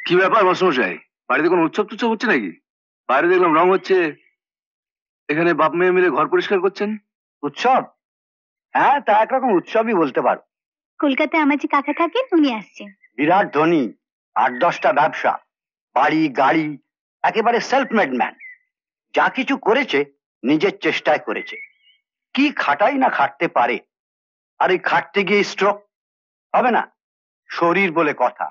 কি ব্যাপার মাস্টারমশাই, বাড়িতে কোনো উৎসব টুৎসব হচ্ছে নাকি? বাইরে দেখলাম রং হচ্ছে, এখানে বাপ মেয়ে মিলে ঘর পরিষ্কার করছেন। উৎসব? হ্যাঁ, তা একরকম উৎসবই বলতে পারো। কলকাতায় আমার যে কাকা থাকেন উনি আসছেন। বিরাট ধনী, 8-10টা ব্যবসা, বাড়ি গাড়ি, একেবারে সেলফ মেড ম্যান। যা কিছু করেছে নিজের চেষ্টায় করেছে। কি খাটাই না খাটতে পারে, আর এই খাটতে গিয়ে স্ট্রোক হবে না? শরীর বলে কথা,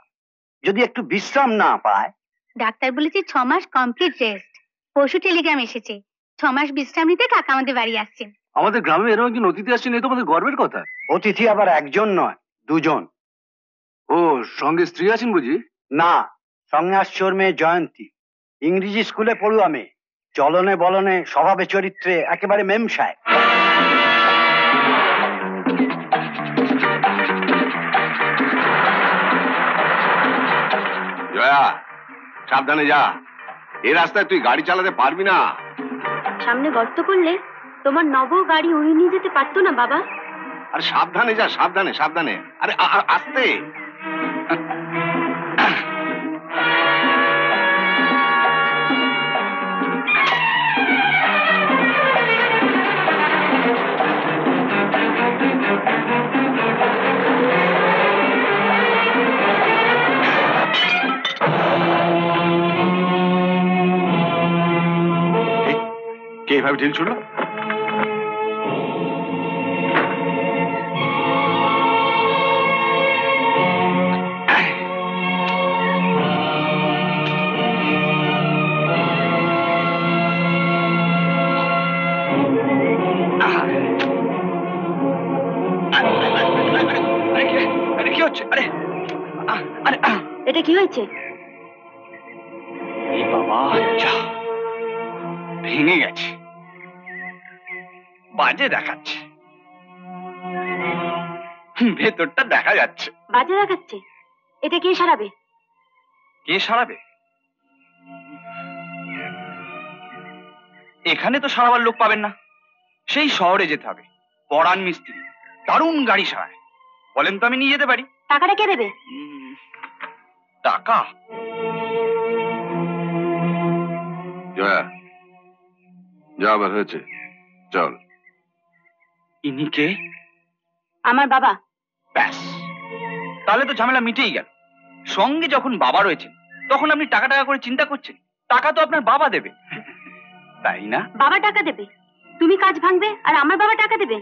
যদি একটু বিশ্রাম না পায়। ডাক্তার বলেছে 6 মাস কমপ্লিট রেস্ট। পরশু টেলিগ্রাম এসেছে 6 মাস বিশ্রাম নিতে কাকা আমাদের বাড়ি আসছেন। আমাদের গ্রামে এরকম একজন অতিথি আসছেন, এই তো আমাদের গর্বের কথা। অতিথি আবার একজন নয়, 2 জন। ও, সঙ্গে স্ত্রী আছেন বুঝি? না, সঙ্গে আসছে ওর মেয়ে জয়ন্তী। ইংরেজি স্কুলে পড়ুয়া মেয়ে, চলনে বলনে স্বভাবে চরিত্রে একেবারে মেমসায়। জয়া, সাবধানে যা, এই রাস্তায় তুই গাড়ি চালাতে পারবি না। সামনে গর্ত করলে তোমার নব গাড়ি উড়িয়ে নিয়ে যেতে পারতো না বাবা? আরে সাবধানে যা, সাবধানে সাবধানে। আরে আস্তে। কে এভাবে ঢিল ছুড়লো? এটা কি হয়েছে? এই বাবা, আচ্ছা ভেঙে গেছে, বাজে দেখাচ্ছে, ভেতরটা দেখা যাচ্ছে। বাজে দেখাচ্ছে? এটা কে সারাবে? কে সারাবে? এখানে তো সারাবার লোক পাবেন না, সেই শহরে যেতে হবে। পরাণ মিস্ত্রি দারুণ গাড়ি সারায়, বলেন তো আমি নিয়ে যেতে পারি। টাকাটা কে দেবে? টাকা? জয়া, যা আবার হয়েছে, চল। ইনি কে? আমার বাবা। ব্যাস, তাহলে তো ঝামেলা মিটেই গেল। সঙ্গে যখন বাবা রয়েছে তখন আপনি টাকা টাকা করে চিন্তা করছেন? টাকা তো আপনার বাবা দেবে, তাই না? বাবা টাকা দেবে? তুমি কাজ ভাঙবে আর আমার বাবা টাকা দেবে?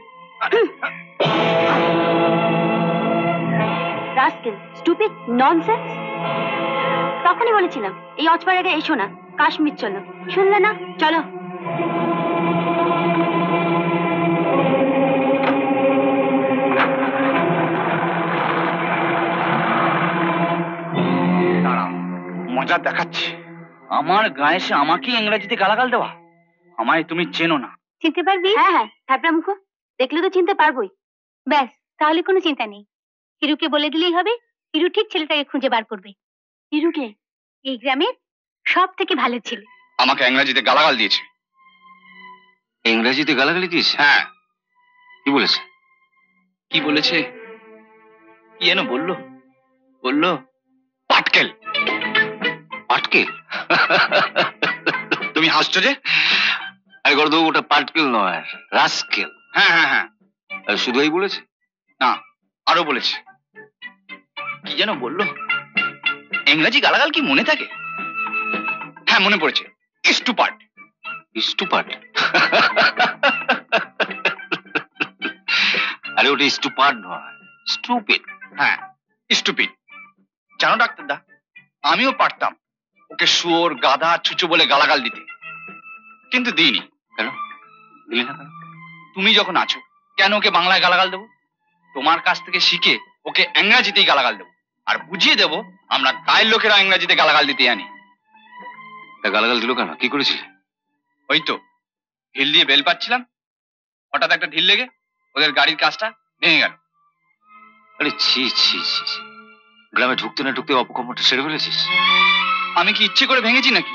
Rascal, stupid, nonsense. তখনই বলেছিলাম এই অজপাড়াটা এসো না, কাশ্মীর চলো। শুনলে না? চলো। মজা দেখাচ্ছে। আমার গায়ে এসে আমাকে ইংরেজিতে গালাগাল দেওয়া? আমায় তুমি চেনো না। চিনতে পারবি? হ্যাঁ হ্যাঁ, থাপড়া মুখো, দেখলে তো চিনতে পারবোই। ব্যাস, তাহলে কোনো চিন্তা নেই। হিরুকে বলে দিলেই হবে, হিরু ঠিক ছেলেটাকে খুঁজে বার করবে। হিরুকে? এই গ্রামের সব থেকে ভালো ছেলে। আমাকে ইংরেজিতে গালাগাল দিয়েছে। ইংরেজিতে গালাগালি দিয়েছে? হ্যাঁ। কি বলেছে? কি বলেছে? কি যেন বললো? বললো পাটকেল। পাটকেল? তুমি হাসছো যে? আরে গর্দ, ওটা পাটকেল নয়, রাস্কেল। হ্যাঁ হ্যাঁ হ্যাঁ। শুধু এই বলেছে? না, আরো বলেছে। কি যেন বললো? ইংরেজি গালাগাল কি মনে থাকে? হ্যাঁ, মনে পড়েছে, স্টুপার্ট। স্টুপার্ট? আরে ওটা স্টুপার্ট নয়, স্টুপিড। হ্যাঁ, স্টুপিড। জানো ডাক্তার দা, আমিও পারতাম ওকে শুয়োর, গাধা, ছুঁচো বলে গালাগাল দিতে, কিন্তু দিইনি। কেন দিলে না? কেন? তুমি যখন আছো, কেন ওকে বাংলায় গালাগাল দেবো? তোমার কাছ থেকে শিখে ওকে ইংরেজিতেই গালাগাল দেবো, আর বুঝিয়ে দেবো আমরা গায়ের লোকেরা ইংরেজিতে গালাগাল দিতে জানি। তা গালাগাল দিল কেন? কি করেছিল? ওই তো ঢিল দিয়ে বেল পাচ্ছিলাম, হঠাৎ একটা ঢিল লেগে ওদের গাড়ির কাজটা ভেঙে গেল। আরে ছি ছি ছি, গ্রামে ঢুকতে না ঢুকতে অপকর্মটা সেরে ফেলেছিস। আমি কি ইচ্ছে করে ভেঙেছি নাকি?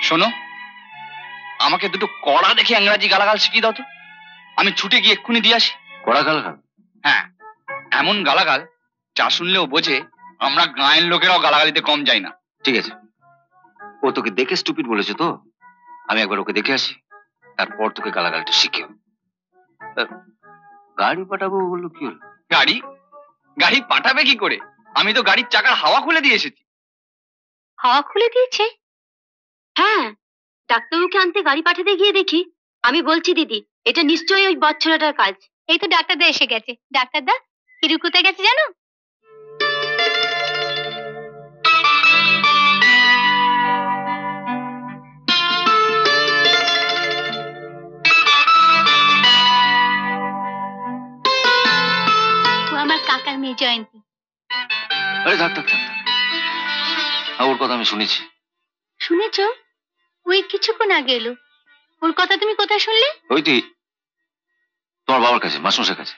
শোনো, আমাকে দুটো কড়া দেখে ইংরাজি গালাগাল শিখিয়ে দাও তো, আমি ছুটে গিয়ে এক্ষুনি দিয়ে আসি। কড়া গালাগাল? হ্যাঁ, এমন গালাগাল যা শুনলেও বোঝে আমরা গাঁয়ের লোকেরাও গালাগালিতে কম যাই না। ঠিক আছে, ও তোকে দেখে স্টুপিড বলেছে তো, আমি একবার ওকে দেখে আসি, তারপর তোকে গালাগালিটা শিখিও। গাড়ি পাঠাবো বললো, কি হলো? গাড়ি গাড়ি পাঠাবে কি করে? আমি তো গাড়ির চাকার হাওয়া খুলে দিয়ে এসেছি। হাওয়া খুলে দিয়েছে? হ্যাঁ, ডাক্তারবাবুকে আনতে গাড়ি পাঠাতে গিয়ে দেখি। আমি বলছি দিদি, এটা নিশ্চয়ই ওই বচ্ছরাটার কাজ। এই তো ডাক্তারদা এসে গেছে। ডাক্তারদা, হিরু কোথায় গেছে জানো? ও আমার কাকার মেয়ে জয়ন্তী। আরে থাক থাক থাক থাক। ওর কথা আমি শুনেছি। শুনেছ? ওই কিছুক্ষণ আগে এলো। ওর কথা তুমি কোথায় শুনলে? ওই তুই তোমার বাবার কাছে, মাসমশের কাছে।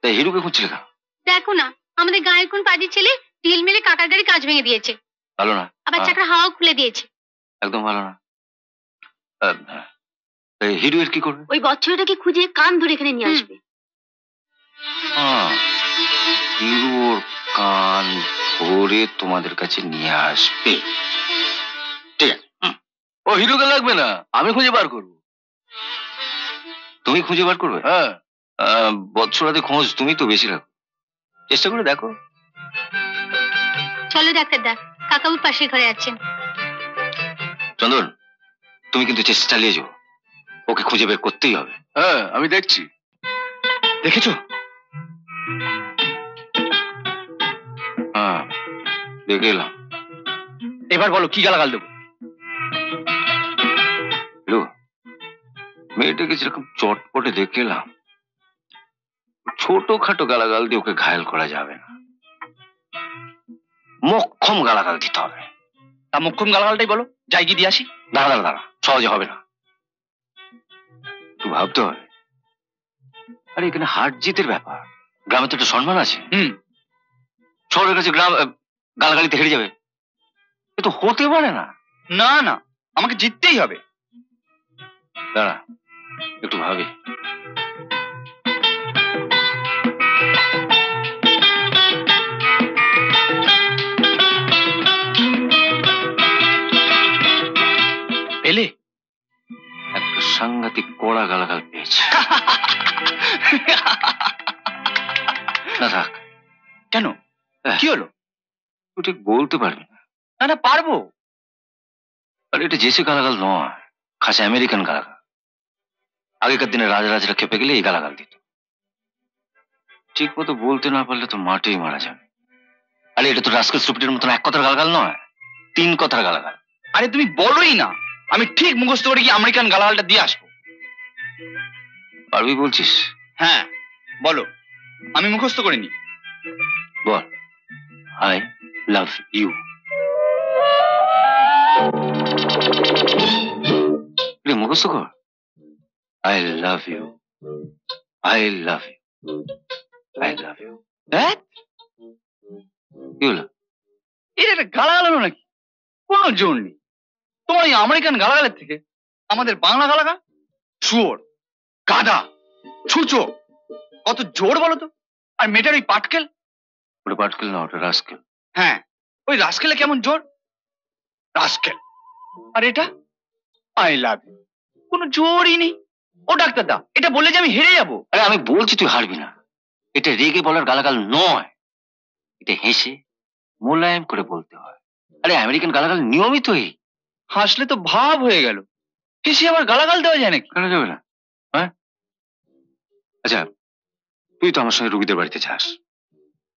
তাই হিরুকে খুঁজছিলে কেন? দেখো না, আমাদের গায়ের কোন পাজি ছেলে ঢিল মেলে কাকার গাড়ি কাজ ভেঙে দিয়েছে, ভালো না, আবার চাকার হাওয়া খুলে দিয়েছে। একদম ভালো না। তাই হিরু এর কি করবে? ওই বচ্ছরটাকে খুঁজে কান ধরে এখানে নিয়ে আসবে। হিরু ওর কান ধরে তোমাদের কাছে নিয়ে আসবে। ঠিক আছে, ও হিরুকে লাগবে না, আমি খুঁজে বার করবো। তুমি খুঁজে বার করবে? হ্যাঁ, বৎসরাতে খোঁজ তুমি তো বেশি রাখো, চেষ্টা করে দেখো। চলো ডাক্তারদা, কাকাবু পাশের ঘরে আছেন। চন্দন, তুমি কিন্তু চেষ্টা চালিয়ে যাও, ওকে খুঁজে বের করতেই হবে। হ্যাঁ, আমি দেখছি। দেখেছো? হ্যাঁ, দেখে এলাম। এবার বলো কি গালাগাল দেবো? হিরু, মেয়েটাকে যেরকম চটপটে দেখে এলাম, ছোটখাটো গালাগাল দিয়ে ওকে ঘায়েল করা যাবে না, মক্ষম গালাগাল দিতে হবে। তা মোক্ষম গালাগালটাই বলো, যাই গিয়ে দিয়ে আসি। দাঁড়া দাঁড়া দাঁড়া, সহজে হবে না, একটু ভাবতে হবে। আরে এখানে হার জিতের ব্যাপার, গ্রামে তো একটা সম্মান আছে। শহরের কাছে গ্রাম গালাগালিতে হেরে যাবে, এ তো হতে পারে না। না না, আমাকে জিততেই হবে। দাঁড়া, একটু ভাবি। পেলে একটা সাংঘাতিক কড়া গালাগাল পেয়েছে। না থাক। কেন, কি হলো? তুই ঠিক বলতে পারবি না। না না, পারবো। আর এটা জেসি গালাগাল নয়, খাসা আমেরিকান গালাগাল। আগেকার দিনে রাজরা খেপে গেলে এই গালাগাল দিত। ঠিক মতো বলতে না পারলে তো মাঠেই মারা যাবে। আরে এটা তো রাস্কেল স্টুপিডের মতন এক কথার গালাগাল নয়, 3 কথার গালাগাল। আরে তুমি বলোই না, আমি ঠিক মুখস্থ করে গিয়ে আমেরিকান গালাগালটা দিয়ে আসবো। পারবি বলছিস? হ্যাঁ বলো, আমি মুখস্থ করিনি। বল, আই লাভ ইউ। মুখস্থ কর। I love you, I love you, I love you. কি হলো? এটা একটা গালাগাল হলো নাকি? কোনো জোর নেই তোমার এই আমেরিকান গালাগালের থেকে। আমাদের বাংলা গালাগাল, শুয়োর, গাধা, ছুঁচো, কত জোর বলো তো। আর মেয়েটার ওই পাটকেল। ওটা পাটকেল না, ওটা রাস্কেল। হ্যাঁ, ওই রাস্কেলে কেমন জোর, রাস্কেল। আর এটা আই লাভ ইউ, কোনো জোরই নেই। ও ডাক্তার দা, এটা বললে যে আমি হেরে যাবো। আরে আমি বলছি তুই হারবি না, এটা রেগে বলার গালাগাল নয়, এটা হেসে মোলায়েম করে বলতে হয়। আরে আমেরিকান গালাগাল নিয়মিত এই। হাসলে তো ভাব হয়ে গেল, হেসে আবার গালাগাল দেওয়া যায় নাকি? কেন যাবে না? হ্যাঁ, আচ্ছা তুই তো আমার সঙ্গে রুগীদের বাড়িতে যাস,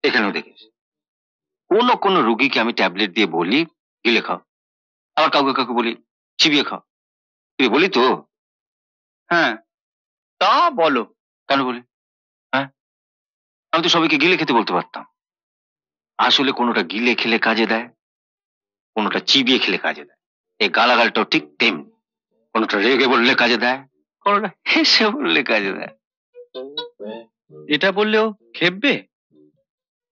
এখানেও দেখিস কোন রুগীকে আমি ট্যাবলেট দিয়ে বলি গিলে খাও, আবার কাউকে কাউকে বলি চিবিয়ে খাও। তুই বলি তো? হ্যাঁ, তা বলো। কেন বলি? হ্যাঁ, আমি তো সবাইকে গিলে খেতে বলতে পারতাম। আসলে কোনোটা গিলে খেলে কাজে দেয়, কোনোটা চিবিয়ে খেলে কাজে দেয়। এই গালাগালটাও ঠিক তেমনি, কোনোটা রেগে বললে কাজে দেয়, কোনোটা হেসে বললে কাজে দেয়। এটা বললেও খেপবে?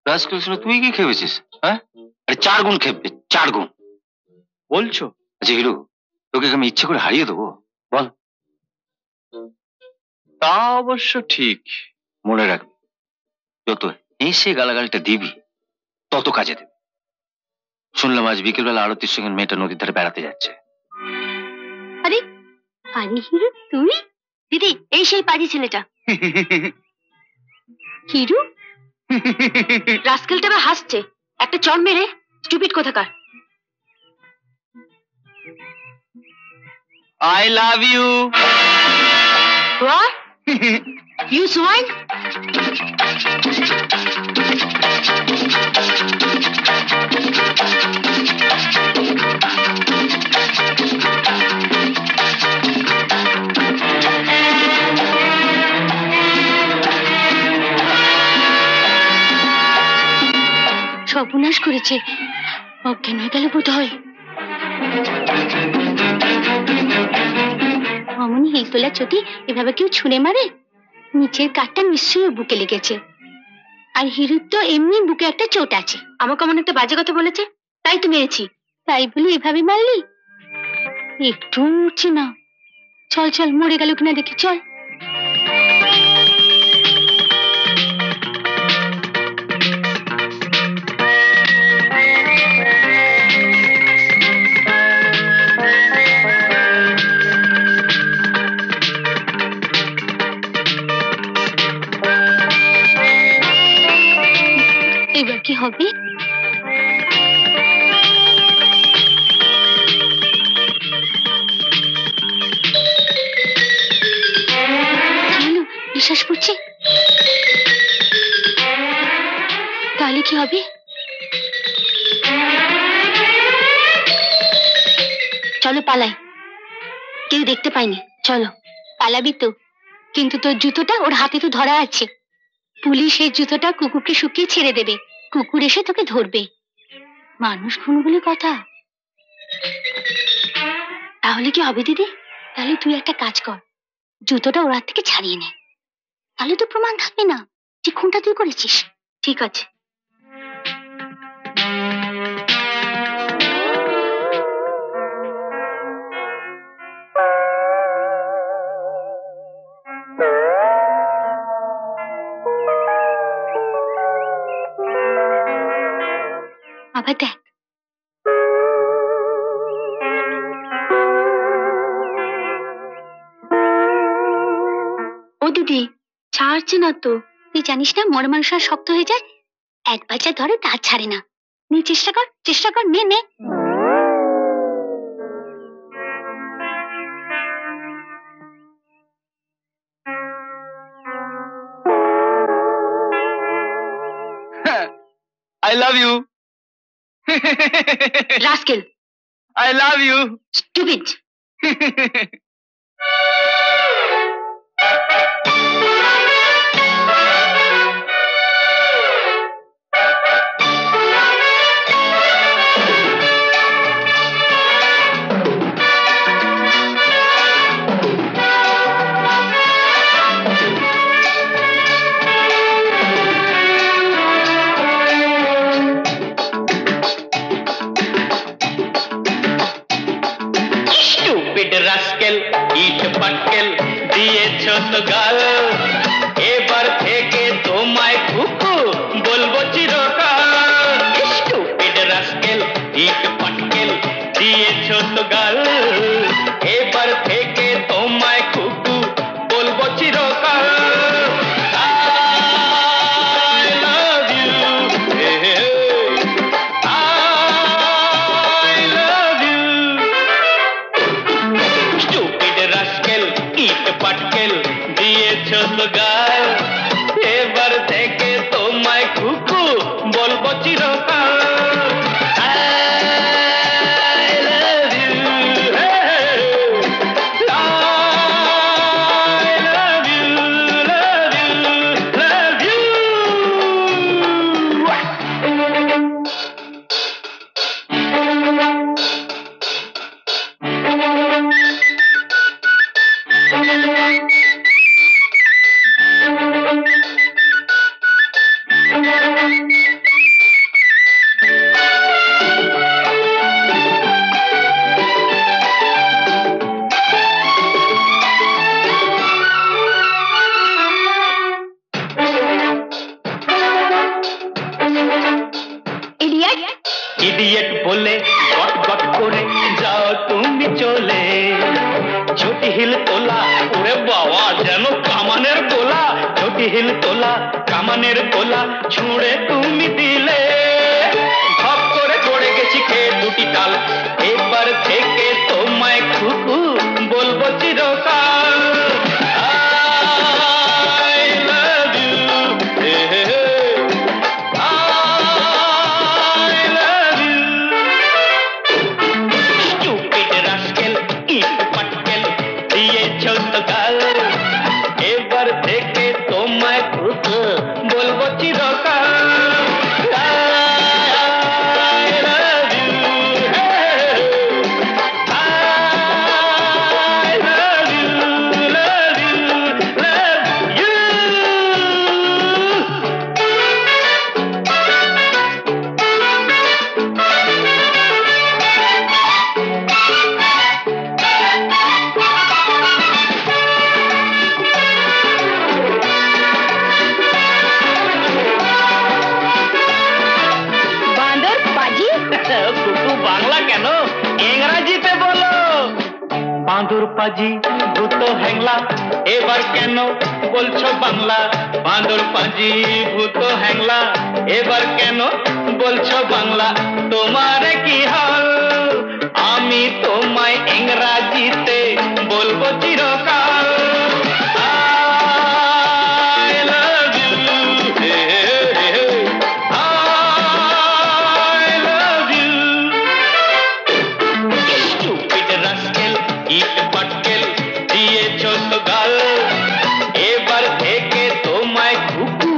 রাজকাল শুনে তুই কি খেপেছিস? হ্যাঁ, আরে 4 গুণ খেপবে, 4 গুণ। বলছো? আচ্ছা হিরু, তোকে আমি ইচ্ছে করে হারিয়ে দেবো বল? তা অবশ্য ঠিক। মনে রাখবি, যত হেসে গালাগালটা দিবি তত কাজে দেবে। শুনলাম আজ বিকেলবেলা আরতির সঙ্গে মেয়েটা নদীর ধারে বেড়াতে যাচ্ছে। আরে আরে হিরু তুই? দিদি এই সেই পাজি ছেলেটা। হিরু? রাস্কেলটা আবার হাসছে, একটা চড় মেরে স্টুপিড কোথাকার। I love you. What? You swine? সর্বনাশ করেছে, অজ্ঞান হয়ে গেল বোধ হয়। অমনি হিলতোলা চটি এভাবে কেউ ছুঁড়ে মারে? নিচের কাঠটা নিশ্চয়ই বুকে লেগেছে। আর হিরুর তো এমনি বুকে একটা চোট আছে। আমাকে এমন একটা বাজে কথা বলেছে, তাই তো মেরেছি। তাই বলে এভাবে মারলি? একটু উঠছে না। চল চল, মরে গেল কিনা দেখি, চল। এবার কি হবে? বিশ্বাস করছে, তাহলে কি হবে? চলো পালাই, কেউ দেখতে পাইনি। চলো। পালাবি তো, কিন্তু তোর জুতোটা ওর হাতে তো ধরা আছে। পুলিশ এই জুতোটা কুকুরকে শুকিয়ে ছেড়ে দেবে, কুকুর এসে তোকে ধরবে। মানুষ খুন বলে কথা। তাহলে কি হবে দিদি? তাহলে তুই একটা কাজ কর, জুতোটা ওর হাত থেকে ছাড়িয়ে নে, তাহলে তো প্রমাণ থাকবে না যে খুনটা তুই করেছিস। ঠিক আছে। আবার দেখ। ও দিদি, ছাড়ছে না তো। তুই জানিস না মরা মানুষ আর শক্ত হয়ে যায়, একবার যা ধরে তা ছাড়ে না। নে, চেষ্টা কর, চেষ্টা কর, নে নে। I love you. Rascal. I love you. Stupid. Rascal ইট পাটকেল দিয়েছ তো গাল, এবার থেকে তোমায় কুকু বলবো চিরকাল। স্টুপিড রাস্কেল ইট পাটকেল দিয়েছ তো গাল, এবার থেকে তোমায় কুকু বলবো চিরকাল। I love you, I love you. Stupid rascal ইট পাটকেল দিয়েছ তো গাল, এবার থেকে তোমায় কুকু বলবো চিরকাল। I love you, চলে ছোটি হিল তোলা ওরে বাবা যেন কামানের গোলা ছোটি হিল তোলা কামানের গোলা ছুঁড়ে তুমি দিলে ধপ করে পড়ে গেছি খেয়ে দুটি তাল এবার থেকে তোমায় খুকু বলবো চিরকাল I love you, I love you. Stupid rascal, ইট পাটকেল দিয়েছো তো গাল এবার থেকে তোমায় খুকু বলবো চিরকাল I love you, I love you, love you, love you. বান্দর পাজি কুকু বাংলা কেন ইংরাজিতে বলো বাঁদর পাজি ভূত হ্যাংলা এবার কেন বলছো বাংলা বাঁদর পাজি ভূত হ্যাংলা এবার কেন বলছো বাংলা তোমার কি হাল আমি তোমায় ইংরাজিতে বলবো চিরকাল I love you, I love you. Stupid rascal, ইট পাটকেল দিয়েছো তো গাল এবার থেকে তোমায় খুকু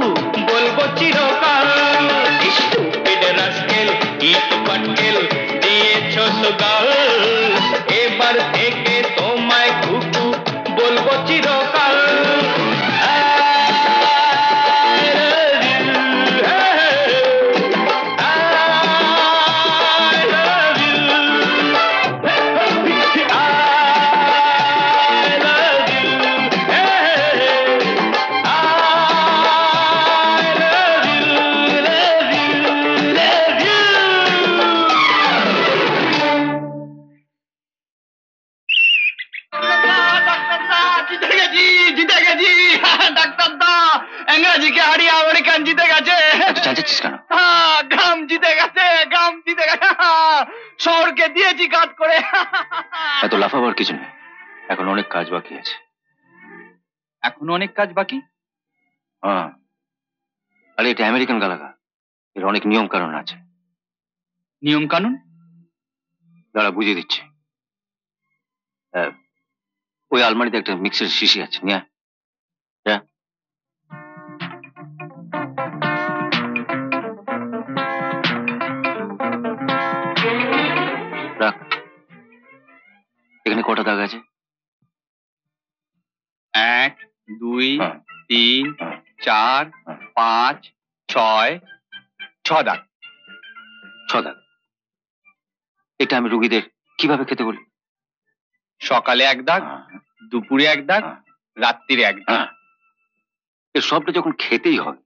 বলবো চিরকাল Stupid rascal, ইট পাটকেল দিয়েছো তো গাল এবার থেকে তোমায় খুকু বলবো চিরকাল জিতে গেছি ডাক্তার দা ইংরাজিকে হারিয়ে আমেরিকান জিতে গেছে চাঁচাচ্ছিস কেন? গ্রাম জিতে গেছে গ্রাম জিতে গেছে শহরকে দিয়েছি কাজ করে এত লাফাবার কিছু নেই, এখন অনেক কাজ বাকি আছে। এখনো অনেক কাজ বাকি। হ্যাঁ, আরে এটা আমেরিকান গালাগা, এর অনেক নিয়ম কানুন আছে। নিয়ম কানুন? দাঁড়া বুঝিয়ে দিচ্ছি। ওই আলমারিতে একটা মিক্সের শিশি আছে, নিয়ে আয়। যা। রাখ। এখানে কটা দাগ আছে? 1 2 হ্যাঁ। 3 হ্যাঁ। 4 হ্যাঁ। 5 6 6 দাগ। 6 দাগ। এটা আমি রুগীদের কিভাবে খেতে বলি? সকালে 1 দাগ, দুপুরে 1 দাগ, হ্যাঁ। রাত্রিরে 1 দাগ। হ্যাঁ, এর সবটা যখন খেতেই হবে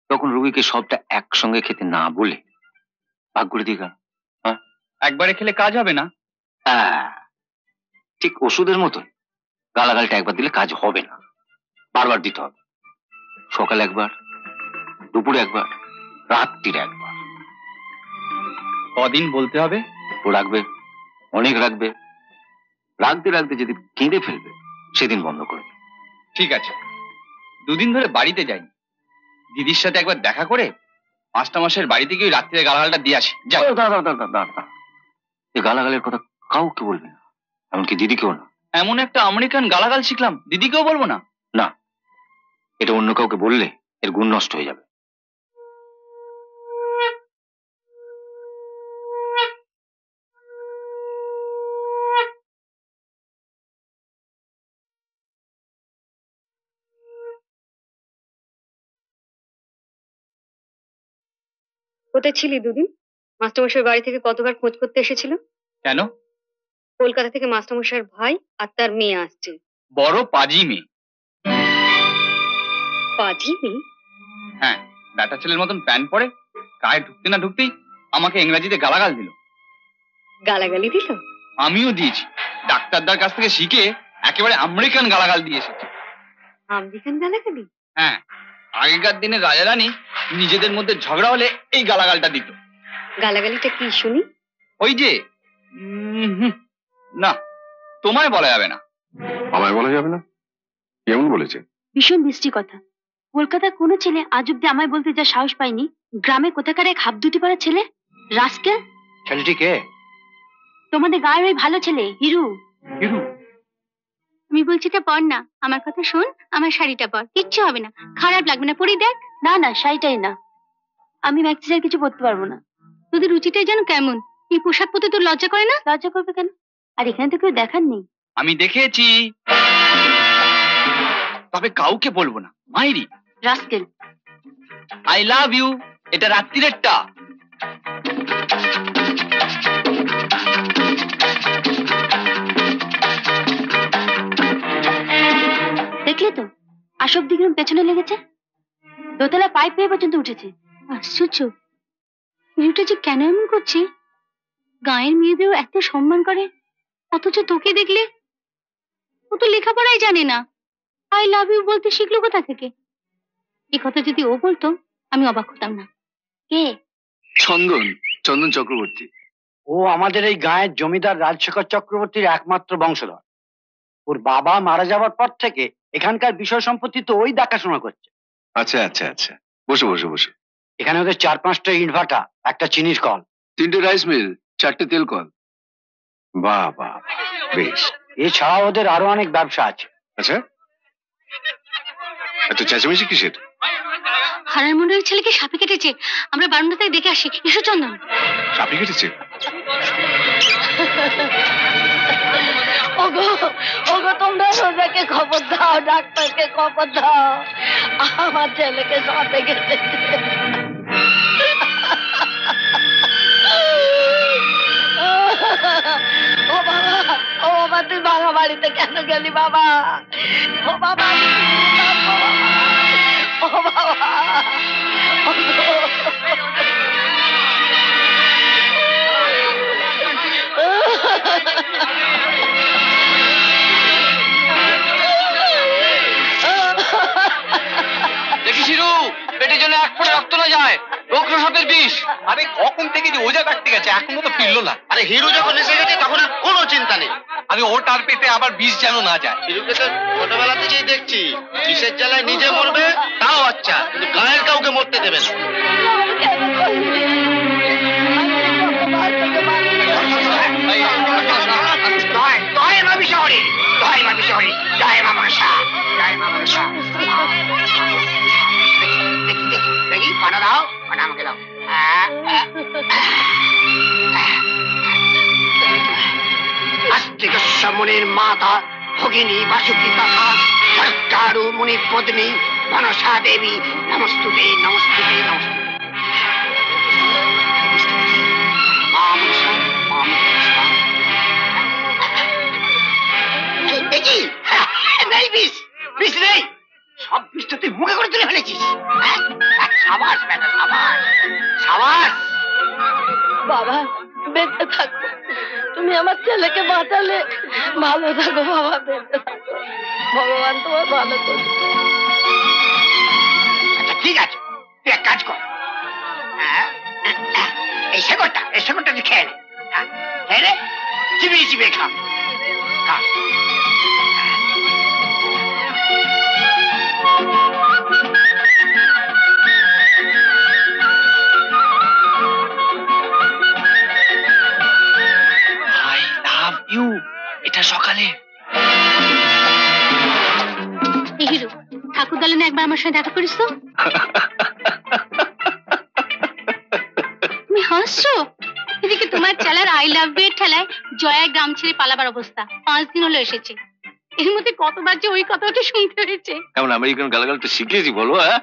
তখন রুগীকে সবটা একসঙ্গে খেতে না বলে ভাগ করে দিই কেন? একবারে খেলে কাজ হবে না। ঠিক ওষুধের মতো গালাগালটা একবার দিলে কাজ হবে না, বারবার দিতে হবে। সকালে 1 বার, দুপুরে 1 বার, রাত্রিরে 1 বার। কদিন বলতে হবে? ও রাখবে, অনেক রাখবে। রাখতে রাখতে যদি কেঁদে ফেলবে সেদিন বন্ধ করবে। ঠিক আছে, 2 দিন ধরে বাড়িতে যাইনি। দিদির সাথে একবার দেখা করে মাস্টারমশাইয়ের বাড়িতে গিয়ে রাত্রিরে গালাগালটা দিয়ে আসি। যাই। দাঁড়া, এই গালাগালের কথা কাউকে বলবে না, এমনকি দিদিকেও না। এমন একটা আমেরিকান গালাগাল শিখলাম, দিদিকেও বলবো না? না, এটা অন্য কাউকে বললে এর গুণ নষ্ট হয়ে যাবে। কোথায় ছিলি দুদিন? মাস্টারমশাইয়ের বাড়ি থেকে কতবার খোঁজ করতে এসেছিল? কেন? কলকাতা থেকে মাস্টারমশাইয়ের ভাই আর তার মেয়ে আসছে। বড় পাজি মেয়ে। পাজি মেয়ে? হ্যাঁ, ব্যাটা ছেলের মতন প্যান্ট পরে, গায়ে ঢুকতে না ঢুকতেই আমাকে ইংরেজিতে গালাগাল দিল। গালাগালি দিল? আমিও দিয়েছি, ডাক্তারদার কাছ থেকে শিখে একেবারে আমেরিকান গালাগাল দিয়ে এসেছি। আমেরিকান গালাগালি? হ্যাঁ, আগেকার দিনে রাজা রানী নিজেদের মধ্যে ঝগড়া হলে এই গালাগালটা দিত। গালাগালিটা কি শুনি? ওই যে না, তোমায় বলা যাবে না। আমায় বলা যাবে না? কেমন বলেছে? ভীষণ মিষ্টি কথা। কলকাতার কোনো ছেলে আজ অব্দি আমায় বলতে যা সাহস পায়নি, গ্রামে কোথাকার এক হাফ দুটি পাড়া ছেলে রাস্কেল। ছেলেটি কে? তোমাদের গায়ের ওই ভালো ছেলে হিরু। হিরু? আমি বলছি এটা পর না, আমার কথা শোন, আমার শাড়িটা পর, কিচ্ছু হবে না, খারাপ লাগবে না, পরি দেখ। না না, শাড়িটাই না, আমি ম্যাক্সি আর কিছু পরতে পারবো না। তোদের রুচিটাই যেন কেমন, এই পোশাক পরতে তোর লজ্জা করে না? লজ্জা করবে কেন? আর এখানে তো কেউ দেখার নেই। আমি দেখেছি, তবে কাউকে বলবো না। মাইরি রাস্কেল। আই লাভ ইউ, এটা রাত্রিরেরটা। দেখলে তো আসব দিগ্রম পেছনে লেগেছে, দোতলা পাইপ পেয়ে পর্যন্ত উঠেছে। আশ্চর্য, মেয়েটা যে কেন এমন করছে? গায়ের মেয়েদেরও এত সম্মান করে, অথচ তোকে দেখলে ও তো লেখাপড়াই জানে না, আই লাভ ইউ বলতে শিখলো কোথা থেকে? এই কথা যদি ও বলতো আমি অবাক হতাম না। কে? চন্দন, চন্দন চক্রবর্তী। ও আমাদের এই গায়ের জমিদার রাজশেখর চক্রবর্তীর একমাত্র বংশধর। ওর বাবা মারা যাওয়ার পর থেকে এখানকার বিষয় সম্পত্তি তো ওই দেখাশোনা করছে। আচ্ছা আচ্ছা আচ্ছা, বসো বসো বসো। এখানে ওদের 4-5টা ইটভাটা, একটা চিনির কল, 3টে রাইস মিল, 4টে তেল কল। বাহ বাহ, বেশ। এছাড়া ওদের আরো অনেক ব্যবসা আছে। আচ্ছা, এত চেঁচামেচি কিসের? হারার মন্ডলের ছেলেকে সাপে কেটেছে, আমরা বারান্দা থেকে দেখে আসি। এসো চন্দন। সাপে কেটেছে? ওগো ওগো, তোমরা সোজাকে খবর দাও, ডাক্তারকে খবর দাও, আমার ছেলেকে সাপে কেটেছে। ও বাবা, ও বাবা, তুই ভাঙা বাড়িতে কেন গেলি বাবা? ও বাবা, ও বাবা, দেখি শিরু, পেটের জন্য এক ফোঁটা রক্ত না যায়, রক্ত সাপের বিষ। আরে কখন থেকে যে ওজা কাটতে গেছে, এখনো তো ফিরলো না। আরে হিরু যখন এসে গেছে তখন আর কোনো চিন্তা নেই। আমি ওটার পেটে আবার বিষ যেন না যায়। হিরুকে তো ছোটবেলা থেকেই দেখছি, বিষের জ্বালায় নিজে মরবে তাও আচ্ছা, কিন্তু গায়ের কাউকে মরতে দেবে না। দেখি পাটা দাও, পাটা আমাকে দাও। আস্তিকমণির মাতা ভগিনী বাসুকি তথা সরকারু মুনি পত্নী মনসা দেবী নমস্তুতে নমস্তুতে নমস্তুতে। দেখি নেই বিষ, বিষ নেই, সব বিষ তো তুই মুখে করে তুলে ফেলেছিস। সাবাস বেটা, সাবাস সাবাস। বাবা বেঁচে থাকো, তুমি আমার ছেলেকে বাঁচালে, ভালো থাকো বাবা, বেঁচে থাকো, ভগবান তোমার ভালো করবে। আচ্ছা ঠিক আছে, তুই এক কাজ কর, এই শেকড়টা তুই খেয়ে নে, খেয়ে নে, চিবিয়ে চিবিয়ে খা। আই লাভ ইউ, এটা সকালে। হিরু, ঠাকুর দালানে একবার আমার সাথে দেখা করিস তো। তুমি হাসছো? এদিকে তোমার চালার আই লাভ ইউ এর ঠেলায় জয়া গ্রাম ছেড়ে পালাবার অবস্থা, 5 দিন হলো এসেছে। এর মধ্যে কতবার যে ওই কথাটা শুনতে হয়েছে। এমন আমেরিকান গালাগাল তো শিখেছি বলো। হ্যাঁ,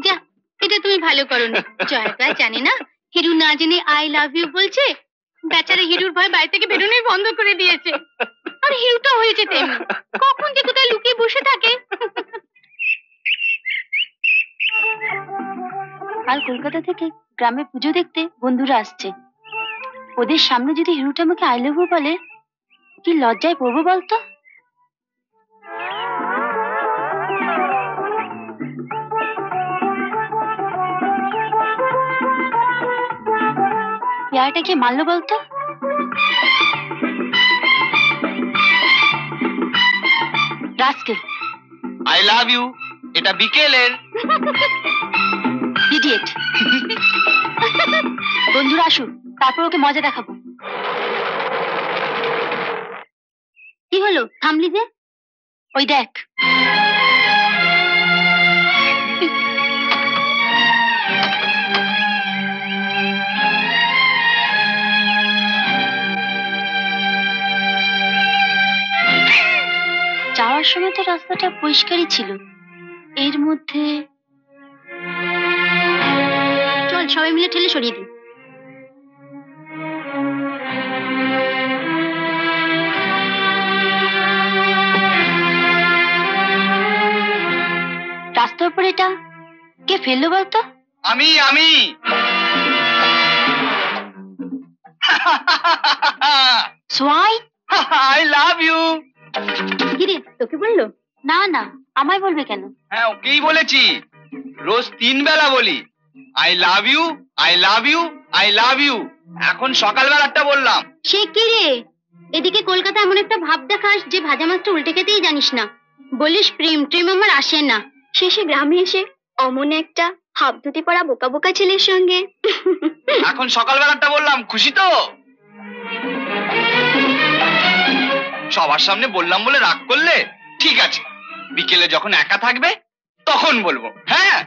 যা, এটা তুমি ভালো করোনি। জয়া তো আর জানে না হিরু না জেনে আই লাভ ইউ বলছে। বেচারা হিরুর ভয় বাড়ি থেকে বেরোনোই বন্ধ করে দিয়েছে। আর হিরুটা হয়েছে তেমনি, কখন যে কোথায় লুকিয়ে বসে থাকে। কাল কলকাতা থেকে গ্রামে পুজো দেখতে বন্ধুরা আসছে। ওদের সামনে যদি হিরুটা আমাকে আই লাভ ইউ বলে, কি লজ্জায় পড়বো বলতো? ইয়ারটা কে মারলো বলতো? রাস্কেল। আই লাভ ইউ এটা বিকেলের। ইডিয়েট। বন্ধুরা আসুক, তারপর ওকে মজা দেখাবো। কি হলো, থামলি যে? ওই দেখ। যাওয়ার সময় তো রাস্তাটা পরিষ্কারই ছিল, এর মধ্যে চল সবাই মিলে ঠেলে সরিয়ে দিই। রাস্তার উপর এটা কে ফেললো বলতো? আমি সোয়াই। I love you. কিরে, তোকে বললো? না না, আমায় বলবে কেন? হ্যাঁ, ওকেই বলেছি। রোজ 3 বেলা বলি I love you, I love you, I love you. এখন সকালবেলাটা বললাম। সে কি রে, এদিকে কলকাতা এমন একটা ভাব দেখাস যে ভাজা মাছটা উল্টে খেতেই জানিস না। বলিস প্রেম ট্রেম আমার আসে না, শেষে গ্রামে এসে অমন একটা হাফ ধুতি পরা বোকা বোকা ছেলের সঙ্গে। এখন সকালবেলাটা বললাম, খুশি তো? সবার সামনে বললাম বলে রাগ করলে? ঠিক আছে, বিকেলে যখন একা থাকবে তখন বলবো। হ্যাঁ।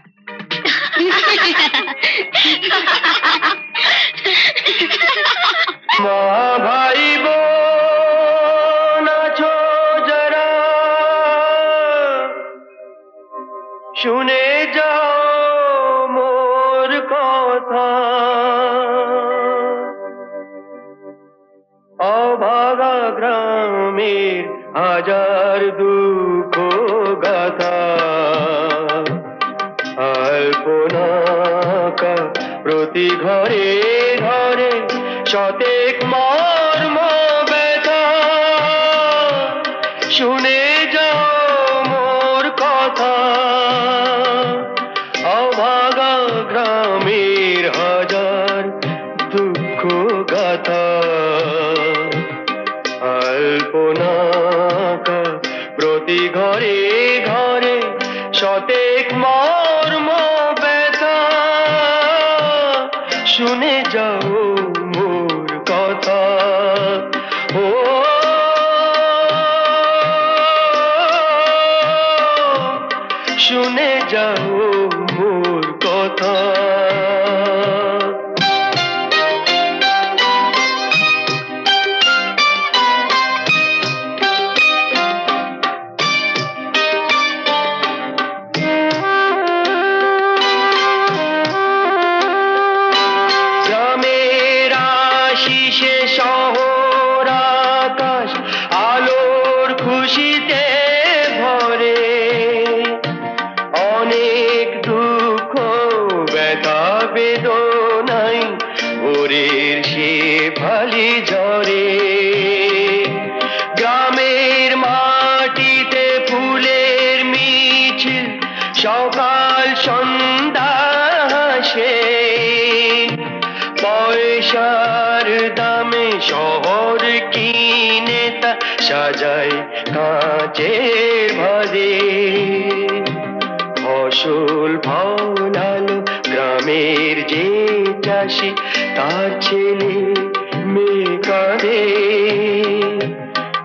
মা ভাই বোন আছো যারা, শুনে যাও মোর কথা। অভাগা গ্রামের হাজার দুঃখ গাথা, আলপনাকা প্রতি ঘরে ঘরে শতেক মর্ম ব্যথা। শুনে যাও মোর কথা, অভাগা গ্রামের হাজার দুঃখ গাথা। আলপনাকা প্রতি ঘরে ঘরে শতেক মর্ম ব্যথা। শুনে যাও মোর কথা। ও শুনে যাও মোর কথা। গ্রামের আশিসে শহর আকাশ আলোর খুশিতে ভরে। অনেক দুঃখ ব্যথা বেদনাই ভোরের সে ফালি ঝরে। গ্রামের মাটিতে ফুলের মিছিল সকাল সন্ধ্যা হাসে। পয়সার দামে শহর কিনে তা সাজায় কাঁচের ভাদে। ফসল ফলালো গ্রামের যে চাষি, তার ছেলে মেয়ে কাঁদে।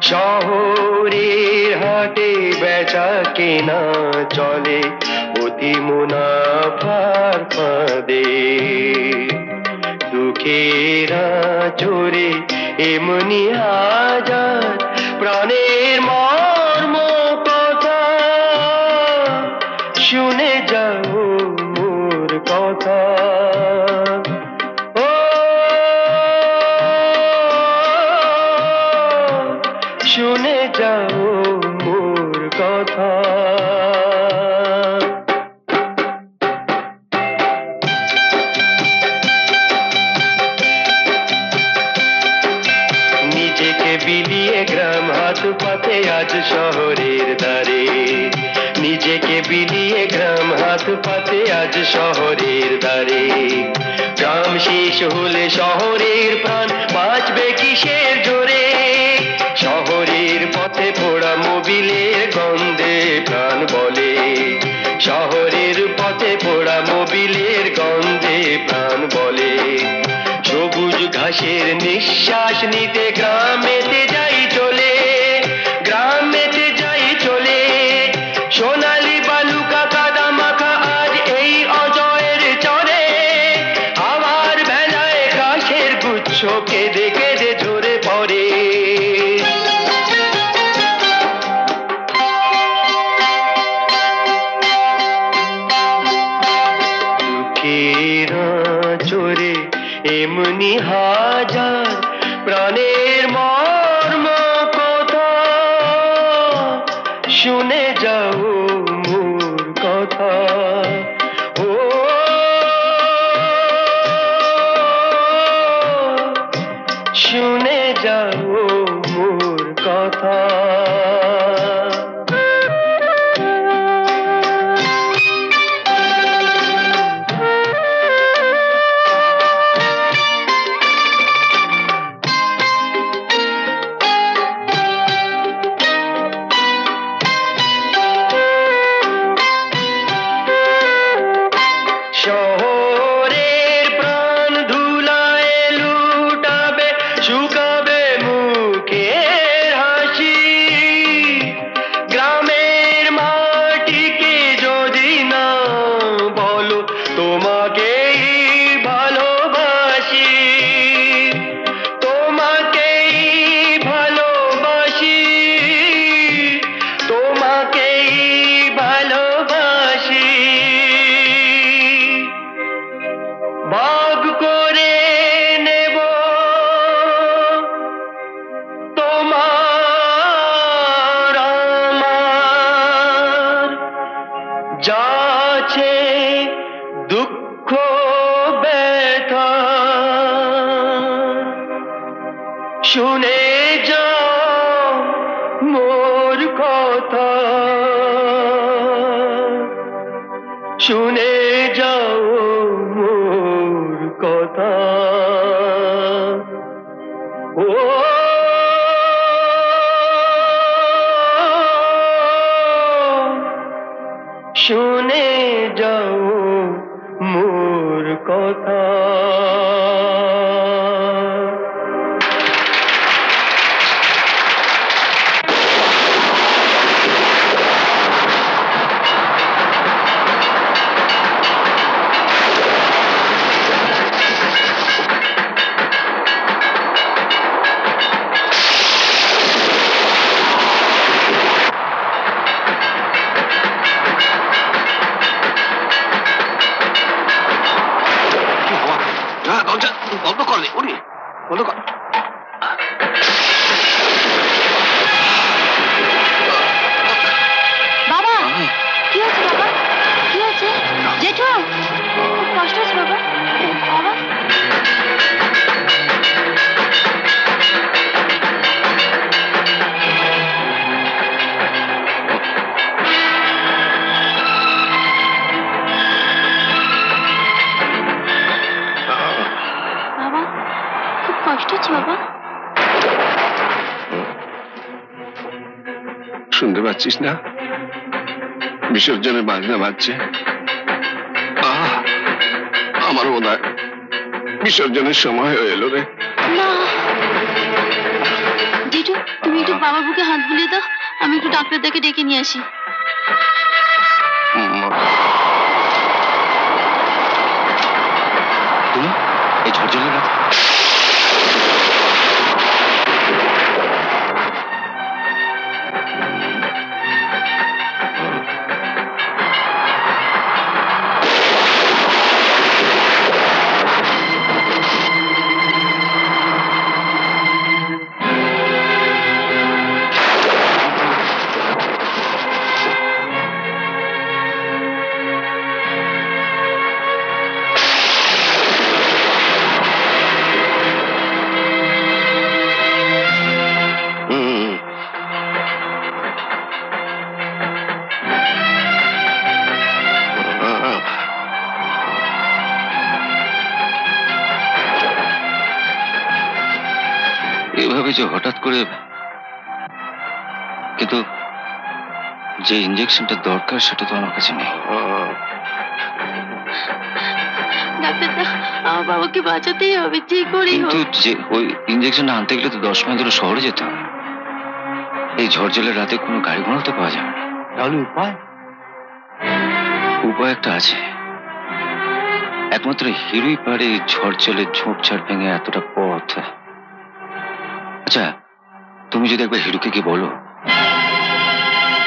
শহরের হাটে বেচা কেনা চলে অতি মুনাফার ফাঁদে। দুঃখেরা চোরে এমনি হাজার প্রাণের মর্ম কথা। শুনে যাও মোর কথা। ও শুনে যাও মোর কথা। নিজেকে বিলিয়ে গ্রাম হাত পাতে আজ শহরের দ্বারে নিজেকে বিলিয়ে গ্রাম হাত পাতে আজ শহরের দ্বারে গ্রাম শেষ হলে শহরের প্রাণ বাঁচবে কিসের জোরে শহরের পথে পোড়া মোবিলের গন্ধে প্রাণ বলে শহরের পথে পোড়া মোবিলের গন্ধে প্রাণ বলে সবুজ ঘাসের নিঃশ্বাস নিতে গ্রামেতে যাই চলে গ্রামেতে যাই চলে সোনালি বালুকা কাদা মাখা আজ এই অজয়ের চরে আমার বেলায় কাশের গুচ্ছ কেঁদে কেঁদে ঝরে পড়ে চোরে এমনি হাজার প্রাণের মর্ম কথা শুনে যাও মোর কথা ও শুনে যাও মোর কথা শহরের প্রাণ ধুলায় লুটাবে শুকাবে মুখের হাসি গ্রামের মাটিকে যদি না বলো তোমাকেই ভালোবাসি তোমাকেই ভালোবাসি তোমাকেই ভালোবাসি ভাগ করে নেব তোমার আমার যা আছে দুঃখ ব্যথা শুনে যাও মোর কথা শুনে যাও মোর কথা ও শুনে যাও মোর কথা বন্ধ করলে উনি বন্ধ কর বাবা কি হচ্ছে বাবা কি হচ্ছে জেঠু খুব কষ্ট হচ্ছে বাবা বাবা বাবা খুব কষ্ট হচ্ছে বাবা শুনতে পাচ্ছিস না বিসর্জনের বাজনা বাজছে আমার মনে হয় বিসর্জনের সময় হয়ে এলো রে না জেঠু তুমি একটু বাবার বুকে হাত বুলিয়ে দাও আমি একটু ডাক্তারদাকে ডেকে নিয়ে আসি তুমি এই ঝরঝরের রাতে করেছে হঠাৎ করে, কিন্তু যে ইঞ্জেকশনটা দরকার সেটা তো আমার কাছে নেই। ডাক্তারদা, আমার বাবাকে বাঁচাতেই হবে যে করে কিন্তু যে ওই ইঞ্জেকশনটা আনতে গেলে তো 10 মাইল ধরে শহরে যেতে হবে। এই ঝড় জলের রাতে কোনো গাড়ি ঘোড়া তো পাওয়া যাবে না। তাহলে উপায়? উপায় একটা আছে, একমাত্র হিরোই পারে এই ঝড় জলের ঝোপঝাড় ভেঙে এতটা পথ। আচ্ছা, তুমি যদি একবার হিরোকে গিয়ে বলো।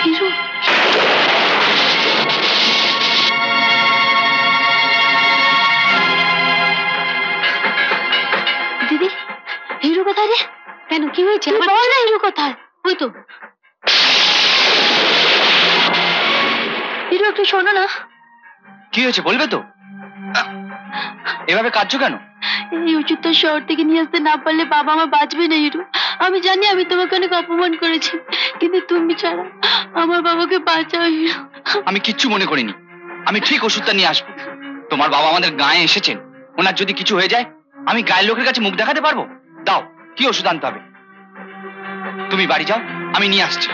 হিরো? দিদি, হিরো কোথায় রে? কেন, কি হয়েছে? বল না, হিরো কোথায়? ওই তো। হিরো, একটু শোনো না। কি হয়েছে বলবে তো? এভাবে কাঁদছো কেন? এই ওষুধটা শহর থেকে নিয়ে আসতে না পারলে বাবা আমার বাঁচবে না হিরো। আমি জানি আমি তোমাকে অনেক অপমান করেছি, কিন্তু তুমি ছাড়া আমার বাবাকে বাঁচাও হিরো। আমি কিচ্ছু মনে করিনি, আমি ঠিক ওষুধটা নিয়ে আসবো। তোমার বাবা আমাদের গায়ে এসেছেন, ওনার যদি কিছু হয়ে যায় আমি গায়ের লোকের কাছে মুখ দেখাতে পারবো? দাও, কি ওষুধ আনতে হবে? তুমি বাড়ি যাও, আমি নিয়ে আসছি।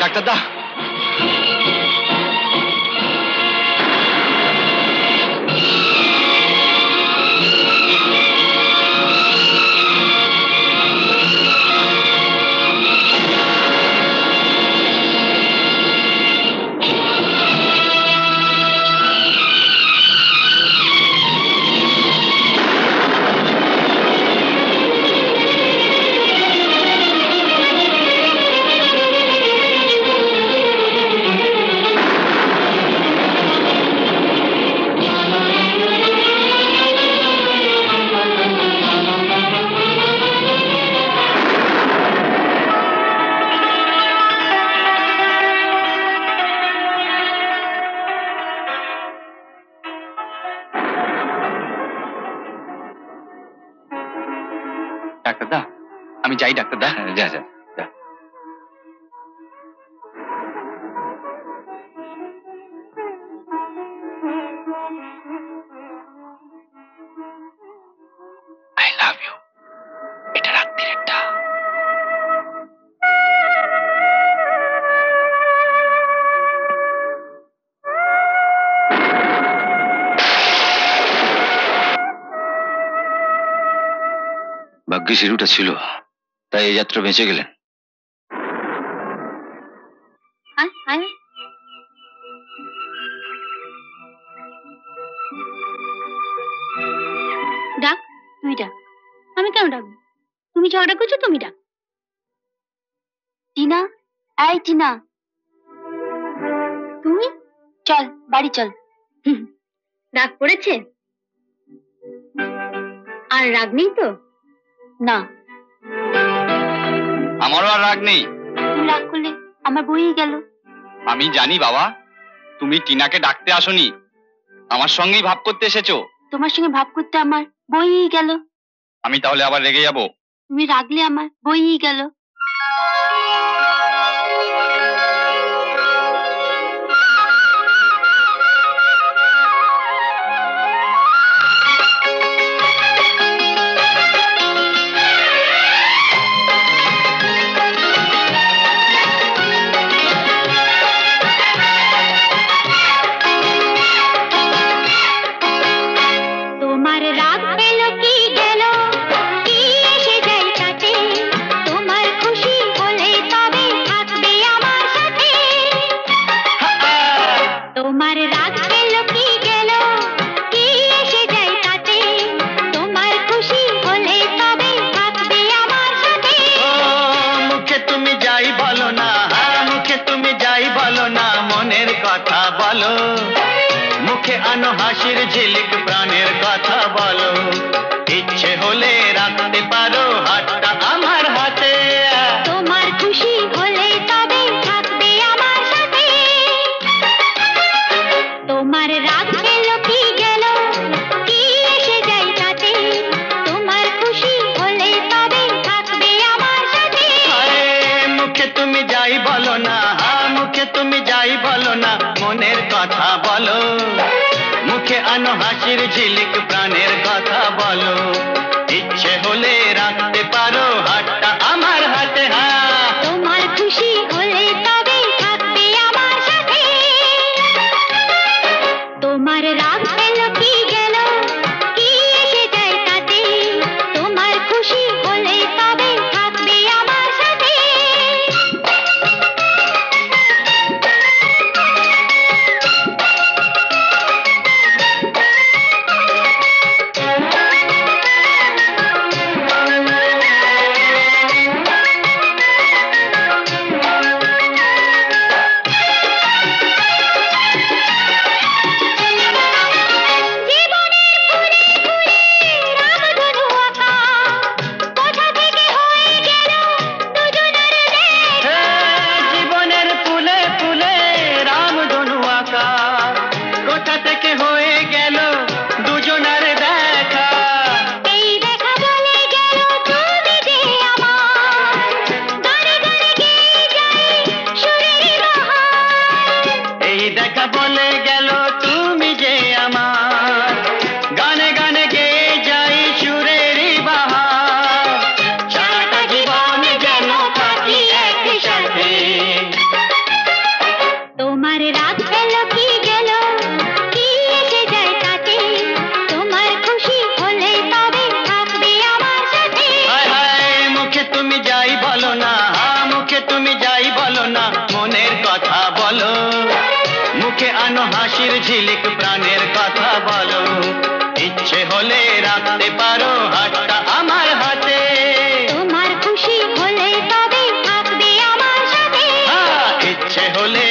ডাক্তারদা, ডাক্তারদা, আমি যাই ডাক্তারদা। যা যা যা। I love you. এটা রাত্রিরেরটা। ভাগ্যিস হিরোটা ছিল, তাই এই যাত্রা বেঁচে গেলেন। আয় আয়। ডাক, তুই ডাক। আমি কেন ডাকবো? তুমি ঝগড়া করছো, তুমি ডাক। টিনা, এই টিনা, তুমি চল বাড়ি চল। রাগ পড়েছে? আর রাগ নেই তো? না। আমারও আর রাগ নেই। তুমি রাগ করলে আমার বইই গেল। আমি জানি বাবা, তুমি টিনাকে ডাকতে আসোনি, আমার সঙ্গেই ভাব করতে এসেছো। তোমার সঙ্গে ভাব করতে আমার বইই গেল। আমি তাহলে আবার রেগে যাবো? তুমি রাগলে আমার বইই গেল। তোমার রাগ পেল কি গেল, কি এসে যায় তাতে, তোমার তোমার রাগ গেল কি গেল, কি এসে যায় তাতে, তোমার খুশি হলে তবে থাকবে আমার সাথে। ও মুখে তুমি যাই বলো না, মুখে তুমি যাই বলো না, মনের কথা বলো, মুখে আনো হাসির ঝিলিক, প্রাণের কথা বলো, ইচ্ছে হলে রাখতে পারো হাতটা আমার হাতে। তোমার খুশি হলে তবে থাকবে আমার সাথে। তোমার রাগ গেল কি গেল, কি এসে যায় তাতে, তোমার খুশি হলে তবে থাকবে আমার সাথে। মুখে তুমি যাই বলো না, মুখে তুমি যাই বলো না, মনের কথা বলো, মুখে আনো হাসির ঝিলিক, প্রাণের কথা বলো, ইচ্ছে হলে রাখতে পারো হাতটা আমার হাতে। তোমার খুশি হলে তবে থাকবে আমার সাথে। তোমার রাগ গেল কি গেল, কি এসে যায় তাতে, তোমার খুশি হলে তবে থাকবে আমার সাথে। জীবনের ফুলে ফুলে রামধনু আঁকা, কোথা থেকে হয়ে গেল দুজনের দেখা। এই দেখা বলে গেল তুমি যে আমার, গানে গানে গেয়ে যায় সুরের বাহার। এই দেখা বলে গেল তুমি যে আমার, গানে গানে গেয়ে যাই সুরের বাহার। সারাটা জীবন যেন থাকি একসাথে। তোমার রাগ গেল কি গেল, কি এসে যায় তাতে, তোমার খুশি হলে তবে থাকবে আমার সাথে। মুখে তুমি যাই বলো না, মুখে তুমি যাই বলো না, মনের কথা বলো, মুখে আনো হাসির ঝিলিক, প্রাণের কথা বলো, ইচ্ছে হলে রাখতে পারো হাতটা আমার হাতে। তোমার খুশি হলে তবে থাকবে আমার সাথে। ইচ্ছে হলে